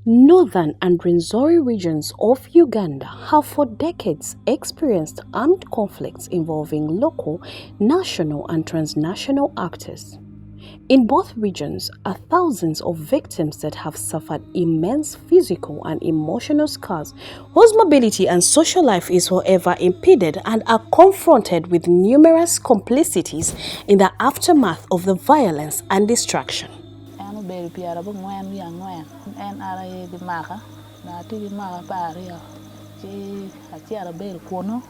Northern and Rwenzori regions of Uganda have for decades experienced armed conflicts involving local, national and transnational actors. In both regions are thousands of victims that have suffered immense physical and emotional scars, whose mobility and social life is forever impeded and are confronted with numerous complicities in the aftermath of the violence and destruction. Anu beri piara bu ngwen wi ngwen en ara ye di maka na ti di maka pari yo ci a ci ara beri kono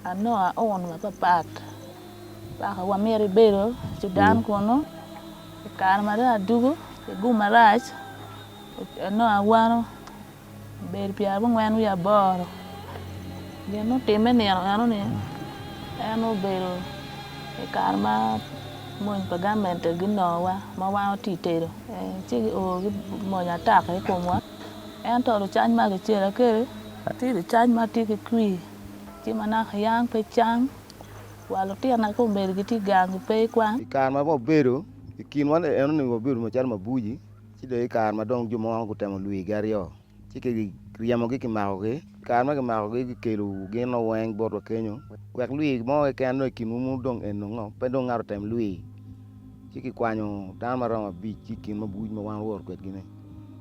ano a on ma pat ba ka wa meri bero ci dan kono kar ma da dugu gu maraj ano a wano beri piara bu ngwen wi boro ye no teme ne anu ne anu bero kar ma mon pagamento ginowa ma wa titero ci o mo nya ta ka ko mo en to chan ma ke chera ke ti chan ma ti ke kwi ci mana yang pe chang walo ti na ko ber gi ti gang pe kwa kar ma bo bedo kin wan en ni bo bedo ma chal ma buji ci de kar ma dong ju mo ko temo lui gario ci ke riamo gi ki ma ko ke kar ma ke ma ko gi kelu gi no wen bo ro kenyo wek lui mo ke an no kin mu dong en no pe dong ngaro tem lui ci kwanyo dan ma rama bi ci kin ma buj ma wan wor kwet gine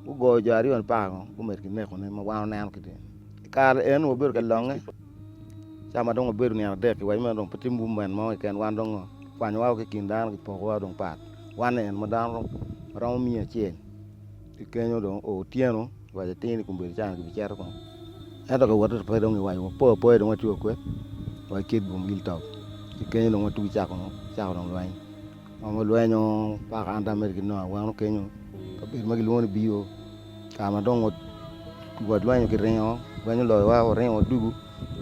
u go jari on pa ko ku mer kin ne ko ne ma wan nan kite kar en wo ber ka longe sama dong ber ni ade ki wa ma dong pati mu men mo ken wan dong kwanyo wa ke kin dan ki po wa dong pat wan en ma dan rom mi chen ti kenyo dong o tieno wa te tin ku ber chan ki cher ko eto ko wato pe dong wa po dong wa tu ko wa kid bum gil taw ti kenyo dong wa tu cha ko dong wa ma luenyo pa ka anda mer gino wa no kenyo ka bir ma gilwon biyo ka ma dong wa luenyo ki renyo luenyo lo wa renyo dugu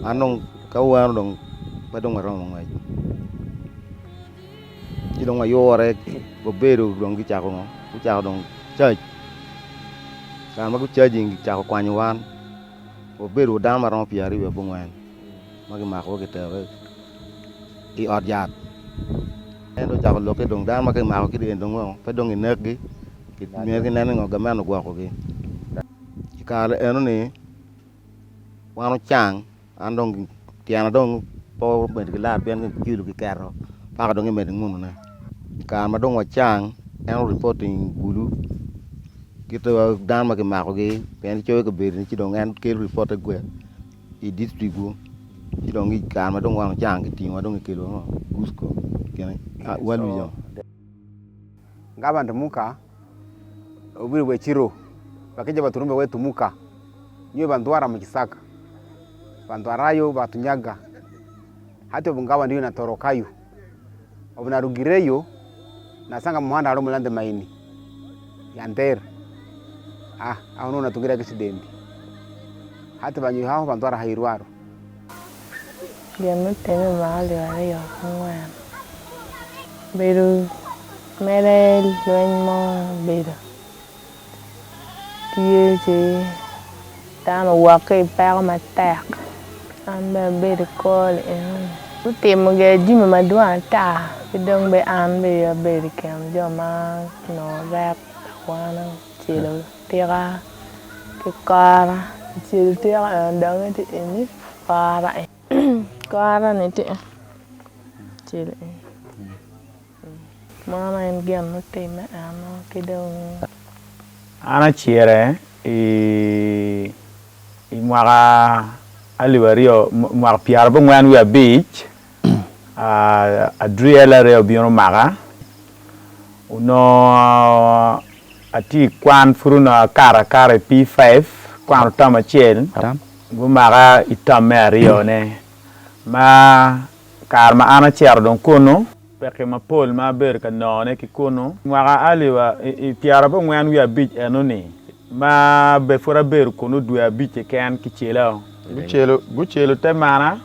anong ka wa dong pa dong ro mo ngai ti dong wa yore go beru dong ki cha ko ku cha dong chơi ka ma ku chơi jing cha ko kwanyo wan go beru dan ma ro piari we bo ngwan ma ki ma ko ki te i od yat en do chako lo ke dong dan ma ke ma ko ki den dong fa dong nek gi ki me ke nan ngo ga man go ko gi ka en ni wano chang an dong tiana dong po be ki la ben ki lu ki karo pa ka dong me ngun na ka ma dong wa chang en reporting gulu ki to dan ma ke ma ko gi ben cho ko be ni ci dong en ke report gwe i district go ci dong gi ka ma dong wano chang ki ti wa dong ki lo gusko waluyo ngaba ndumuka obiri we chiro bakije baturumbe wetu muka nyo bandwara mu Kisaka bandwarayo batunyaga hati obungaba ndiyo natorokayo obunarugireyo nasanga muhanda alo mulande maini yander aho natugira kisidembi hati banyu haho bandwara hairwaro Diyan teme mahali wale yo ngwan beru mere luen mo beru tie je tano wake pa ma tak an be beru kol en utem ge jima madwa ta bidong be an be beru kem jo ma no rap wana chilo tira ke kara chilo tira ndang ti ni kara kara ni ti chilo mana en gian no tema ano kidong ana chiere i mwara aliwario mwara piara bo ngwan wi beach a driela re obiono maga uno ati kwan furuna kara P5 kwan tama chen go maga itame rio ne ma karma ana chiar don kono peke ma pol ma ber ka none ki kono mwara aliwa piara bo ngwan wi beach enoni ma be fora ber kono du beach ken ki chelo guchelo te mana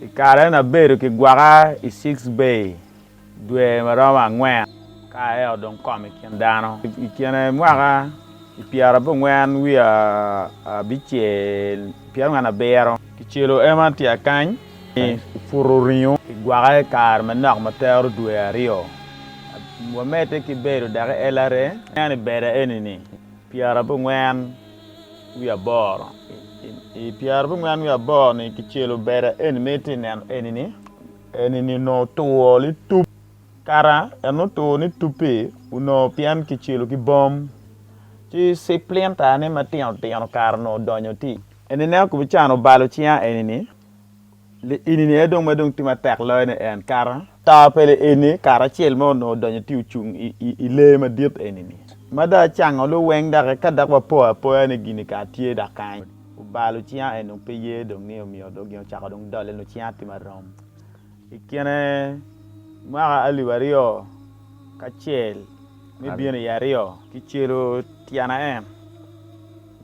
ikare na ber ki gwaga 6 bay due marama ngwan ka e don kom ken dano ikene mwara piara bo ngwan wi bichel piara ngana bero ki chelo emanti akany fururinho iguara kar manak mater due rio mo mete ki beru daga elare yani bere enini piara bo ngwan wi abor I piar bu ngwan wi abor ni ki chelo bera en meti nan enini no to li tup kara eno to ni tupi uno pian ki chelo ki bom ti se planta ne matian tian kar no donyo ti enene ku chano balo chia enini ini edong madong ti matek lo ne en kara ta pele eni kara chel mo no donyo ti uchung I le ma diep enini mada chango lo weng da ka da po ne gini ka tie da kan balo chia eno pe ye dong ni mi odo gyo cha dong dole no chia ti marom ikene ma ali wario ka chel mi bien yario ki chelo tiana en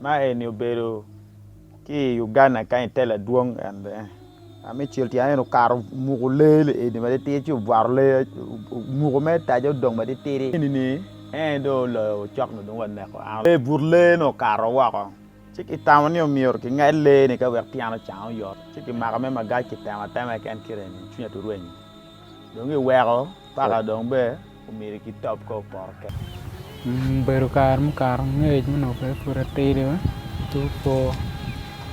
ma eni obero ki Uganda kan tela duong and ami chel tiana no kar mugulele edi ma te chu warle mugume ta jo dong ma te tere ni do lo chok no dong wan ko e burle no karo wa ko chiki tamani o mior ki ngale ni ka wer tiana chao yo chiki magame maga ki tama kan kiren chunya to rueni dong e wero para dong be umiri ki top ko porke beru kar ngej no pe pura tere tu po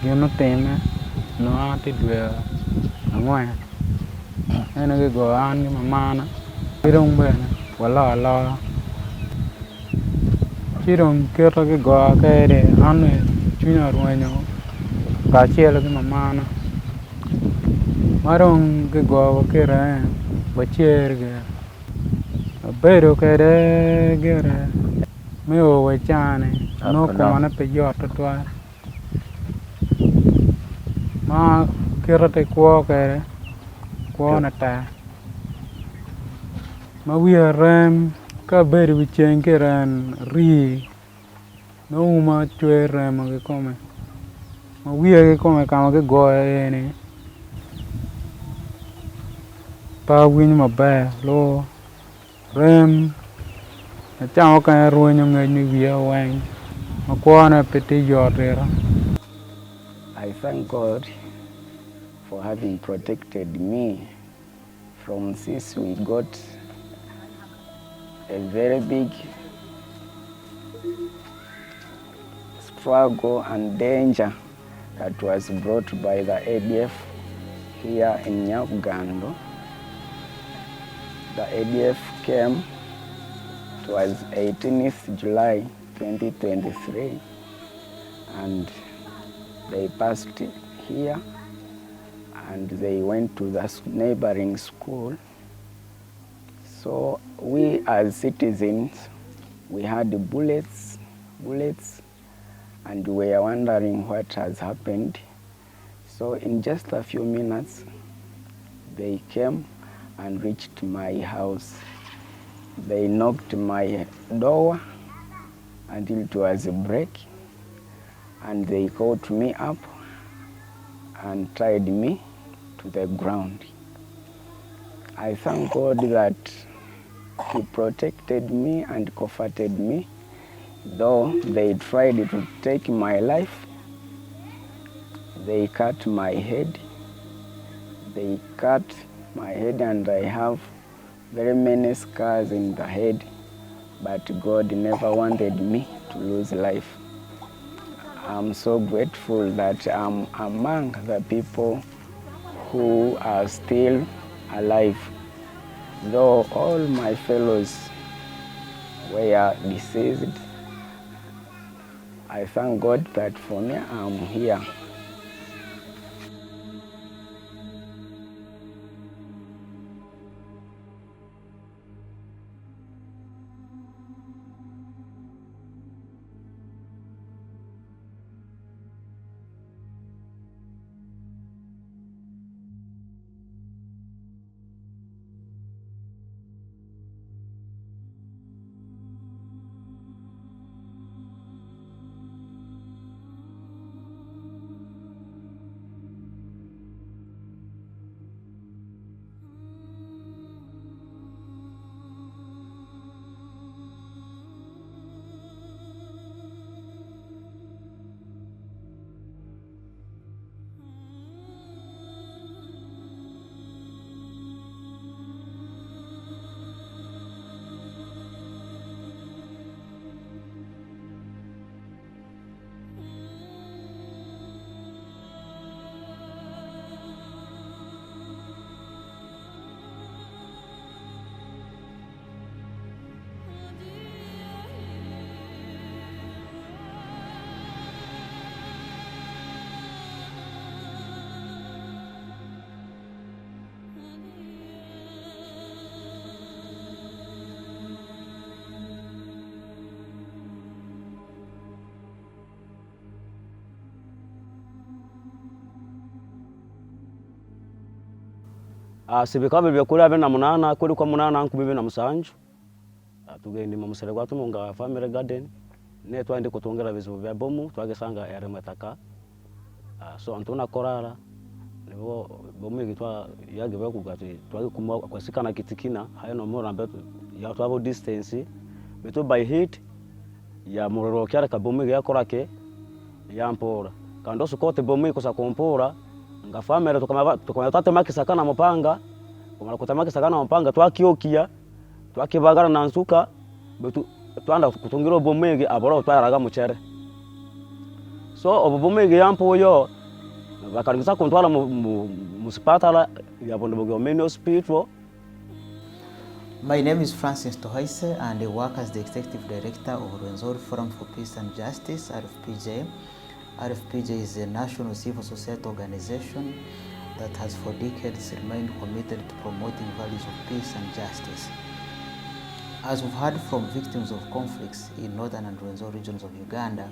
gino teme no ati dwe angwa ena ge go an ni mamana irong be na wala kirong kero ge go akere anu chunya ruenyo ka chelo ge mamana marong ge go kere bacher ge beru kere gere me o wechane no kumana pe yot twa ma kero te ko kere ko na ta ma wi rem ka beru wichen keran ri no ma chwe rem ge come ma wi ge come ka ma ge go ni pa win ma ba lo rem chao ka ruenyo ngai ni wi wang ma ko na pe te yot era. I thank God for having protected me from this. We got a very big struggle and danger that was brought by the ADF here in Nyakugando. The ADF came, it was 18th July 2023, and they passed here and they went to the neighboring school. So we as citizens, we had bullets, and we are wondering what has happened. So in just a few minutes, they came and reached my house. They knocked my door until it was a break, and they caught me up and tied me to the ground. I thank God that He protected me and comforted me, though they tried to take my life. They cut my head. And I have very many scars in the head, but God never wanted me to lose life. I'm so grateful that I'm among the people who are still alive, though all my fellows were deceased. I thank God that for me, I'm here. sibikabe byakula bena munana kuli kwa munana nkubibe na musanju tugende mu musere gwatu munga family garden ne twandi kutongera bizibu bya bomu twagesanga yare mataka so antuna korara nibo bomu igitwa yage bakugati twage kuma kwasikana kitikina hayo no mora mbeto ya twabo distance beto by hit ya muroro kyara kabomu ya korake ya mpora kando sukote bomu ikosa kompora nga family tukama tate makisakana mupanga kumala kutamaki sakana mupanga twakiokia twakibagara na nsuka betu twanda kutungira obomege aboro twaraga muchere so obomege yampo yo bakarigisa kontwala mu spatala ya Bondobogo main hospital. My name is Francis Tohaise and I work as the Executive Director of Rwenzori Forum for Peace and Justice, RFPJ. RFPJ is a national civil society organization that has for decades remained committed to promoting values of peace and justice. As we've heard from victims of conflicts in northern and Rwenzori regions of Uganda,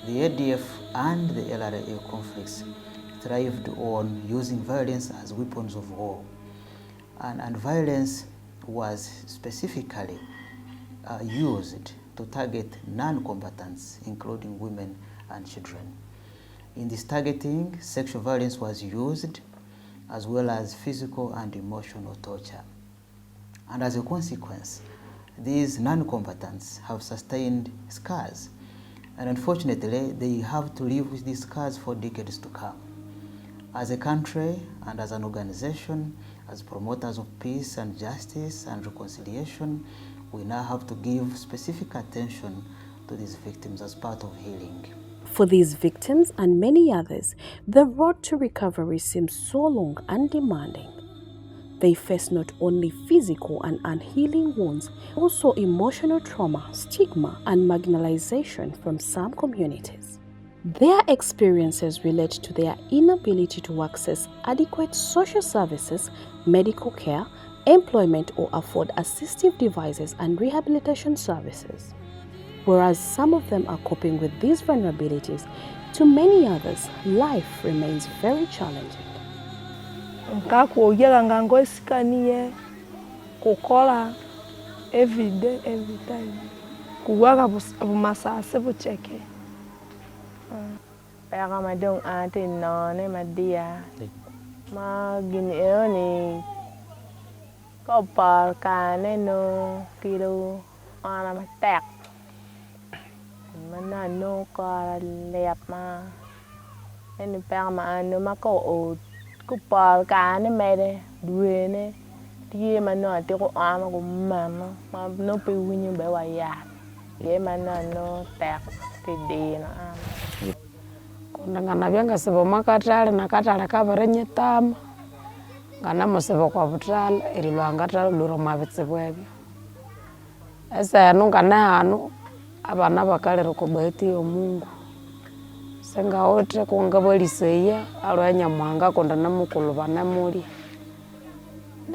the ADF and the LRA conflicts thrived on using violence as weapons of war. And violence was specifically used to target non-combatants, including women and children. In this targeting, sexual violence was used, as well as physical and emotional torture. And as a consequence, these non-combatants have sustained scars. And unfortunately, they have to live with these scars for decades to come. As a country and as an organization, as promoters of peace and justice and reconciliation, we now have to give specific attention to these victims as part of healing. For these victims and many others, the road to recovery seems so long and demanding. They face not only physical and unhealing wounds, also emotional trauma, stigma, and marginalization from some communities. Their experiences relate to their inability to access adequate social services, medical care, employment, or afford assistive devices and rehabilitation services. Whereas some of them are coping with these vulnerabilities, to many others, life remains very challenging. Nkakuoyaga ngango isikanie kukola every day, every time. Kuwaga bumasase bucheke. Pega madong ate none madia. Ma gini ni kopar kane no kilo ana matek. Mana no ka lep ma. Eni pega ma ano ma ko o kupal kane mede duene. Tie mana te ko ama ko mama ma no pe winyo be wa ya. Ye mana no tek te de na ama. Ndangana byanga sebo makatale nakatale kabarenye tama ngana musebo kwa butala eri lwangatala luro mabitsebwebyo esa nungana hanu abana bakalero ko baheti yo Mungu senga otre kungabaliseya alwanya mwanga konda namukulu banamuli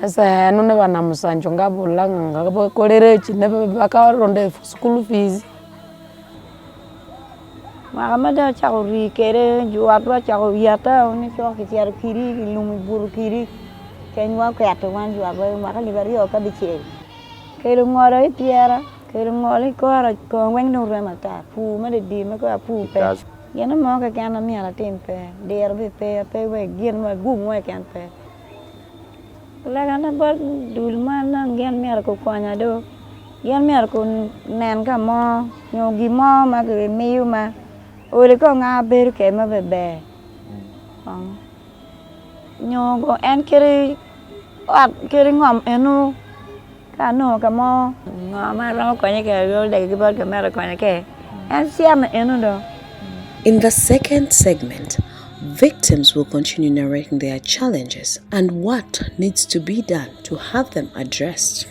esa hanu ne bana musanjo ngabulanga ngabakolere chine bakaronde school fees. Makamada chakuri kere juatwa chakuyata oni chok kiar kiri lumi buru kiri kenywa kyato wan juatwa makali bari o kabiche kere ngora itiara kere ngoli kora ko wen no remata pu made di me ko pu pe yana mo ka kana mi ala tempe der be pe we gien ma gum we kan pe la kana ba dul mana gen mi ko kwanya do gen mi ko nen ka mo nyogi mo ma ke miu ma ore ko nga ber ke ma bebe nyogo en kere at kere ngom enu ka no ka mo ngoma ro ko nyeke ro de ke bar ke ma ko nyeke en siam enu do. In the second segment, victims will continue narrating their challenges and what needs to be done to have them addressed.